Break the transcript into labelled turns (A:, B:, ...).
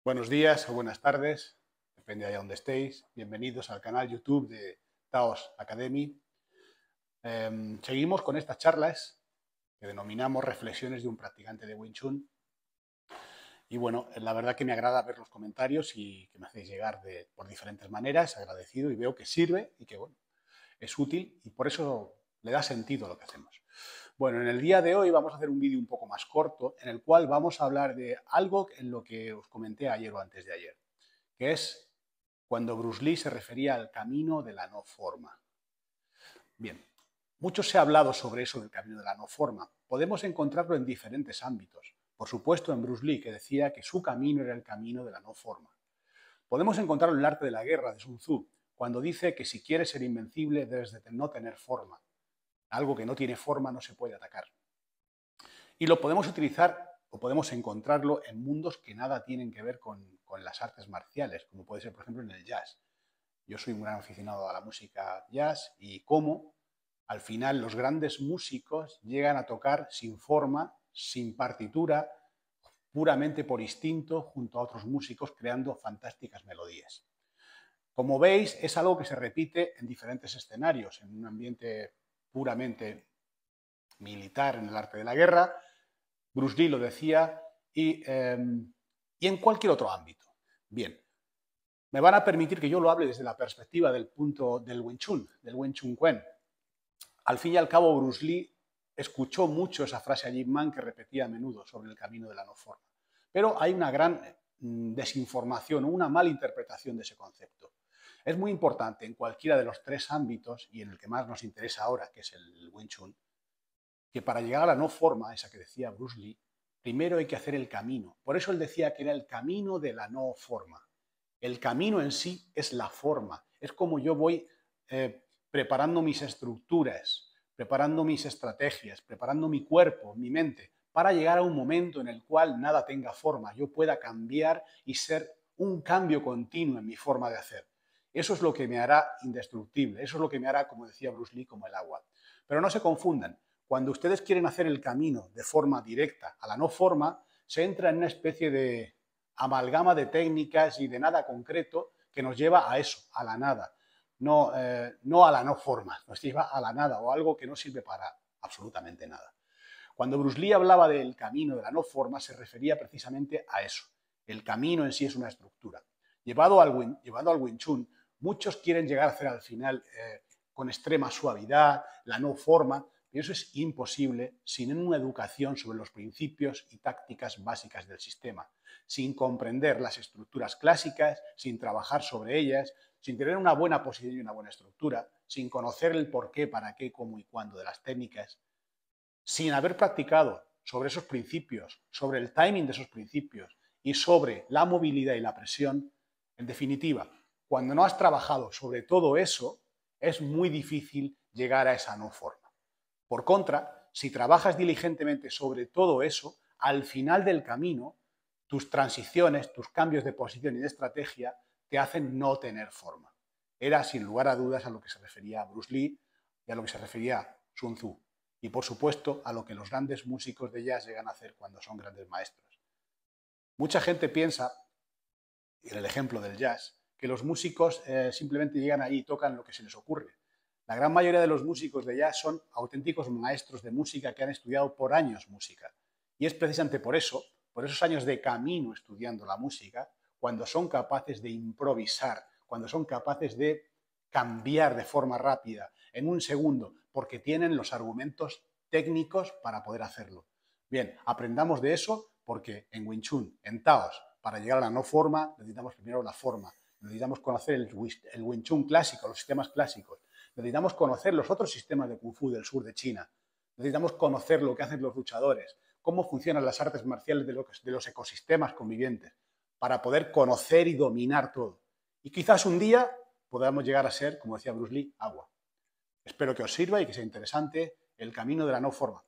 A: Buenos días o buenas tardes, depende de allá donde estéis. Bienvenidos al canal YouTube de Taos Academy. Seguimos con estas charlas que denominamos Reflexiones de un practicante de Wing Chun. Y bueno, la verdad que me agrada ver los comentarios y que me hacéis llegar por diferentes maneras, agradecido, y veo que sirve y que bueno, es útil y por eso le da sentido a lo que hacemos. Bueno, en el día de hoy vamos a hacer un vídeo un poco más corto en el cual vamos a hablar de algo en lo que os comenté ayer o antes de ayer, que es cuando Bruce Lee se refería al camino de la no forma. Bien, mucho se ha hablado sobre eso del camino de la no forma. Podemos encontrarlo en diferentes ámbitos. Por supuesto, en Bruce Lee, que decía que su camino era el camino de la no forma. Podemos encontrarlo en el arte de la guerra de Sun Tzu, cuando dice que si quieres ser invencible debes de no tener forma. Algo que no tiene forma no se puede atacar. Y lo podemos utilizar o podemos encontrarlo en mundos que nada tienen que ver con las artes marciales, como puede ser, por ejemplo, en el jazz. Yo soy un gran aficionado a la música jazz y cómo al final los grandes músicos llegan a tocar sin forma, sin partitura, puramente por instinto, junto a otros músicos, creando fantásticas melodías. Como veis, es algo que se repite en diferentes escenarios, en un ambiente puramente militar, en el arte de la guerra, Bruce Lee lo decía, y en cualquier otro ámbito. Bien, me van a permitir que yo lo hable desde la perspectiva del punto del Wing Chun, del Wing Chun Kuen. Al fin y al cabo, Bruce Lee escuchó mucho esa frase a Ip Man que repetía a menudo sobre el camino de la no forma. Pero hay una gran desinformación o una mala interpretación de ese concepto. Es muy importante en cualquiera de los tres ámbitos, y en el que más nos interesa ahora, que es el Wing Chun, que para llegar a la no forma, esa que decía Bruce Lee, primero hay que hacer el camino. Por eso él decía que era el camino de la no forma. El camino en sí es la forma. Es como yo voy preparando mis estructuras, preparando mis estrategias, preparando mi cuerpo, mi mente, para llegar a un momento en el cual nada tenga forma, yo pueda cambiar y ser un cambio continuo en mi forma de hacer. Eso es lo que me hará indestructible, eso es lo que me hará, como decía Bruce Lee, como el agua. Pero no se confundan, cuando ustedes quieren hacer el camino de forma directa a la no forma, se entra en una especie de amalgama de técnicas y de nada concreto que nos lleva a eso, a la nada. No, no a la no forma, nos lleva a la nada o algo que no sirve para absolutamente nada. Cuando Bruce Lee hablaba del camino de la no forma, se refería precisamente a eso. El camino en sí es una estructura. Llevado al Wing Chun, muchos quieren llegar a hacer al final con extrema suavidad, la no forma, pero eso es imposible sin una educación sobre los principios y tácticas básicas del sistema, sin comprender las estructuras clásicas, sin trabajar sobre ellas, sin tener una buena posición y una buena estructura, sin conocer el por qué, para qué, cómo y cuándo de las técnicas, sin haber practicado sobre esos principios, sobre el timing de esos principios y sobre la movilidad y la presión, en definitiva, cuando no has trabajado sobre todo eso, es muy difícil llegar a esa no forma. Por contra, si trabajas diligentemente sobre todo eso, al final del camino, tus transiciones, tus cambios de posición y de estrategia te hacen no tener forma. Era, sin lugar a dudas, a lo que se refería Bruce Lee y a lo que se refería Sun Tzu. Y, por supuesto, a lo que los grandes músicos de jazz llegan a hacer cuando son grandes maestros. Mucha gente piensa, en el ejemplo del jazz, que los músicos simplemente llegan ahí y tocan lo que se les ocurre. La gran mayoría de los músicos de jazz son auténticos maestros de música que han estudiado por años música. Y es precisamente por eso, por esos años de camino estudiando la música, cuando son capaces de improvisar, cuando son capaces de cambiar de forma rápida, en un segundo, porque tienen los argumentos técnicos para poder hacerlo. Bien, aprendamos de eso porque en Wing Chun, en Taos, para llegar a la no forma, necesitamos primero la forma. Necesitamos conocer el Wing Chun clásico, los sistemas clásicos. Necesitamos conocer los otros sistemas de Kung Fu del sur de China. Necesitamos conocer lo que hacen los luchadores, cómo funcionan las artes marciales de los ecosistemas convivientes, para poder conocer y dominar todo. Y quizás un día podamos llegar a ser, como decía Bruce Lee, agua. Espero que os sirva y que sea interesante el camino de la no forma.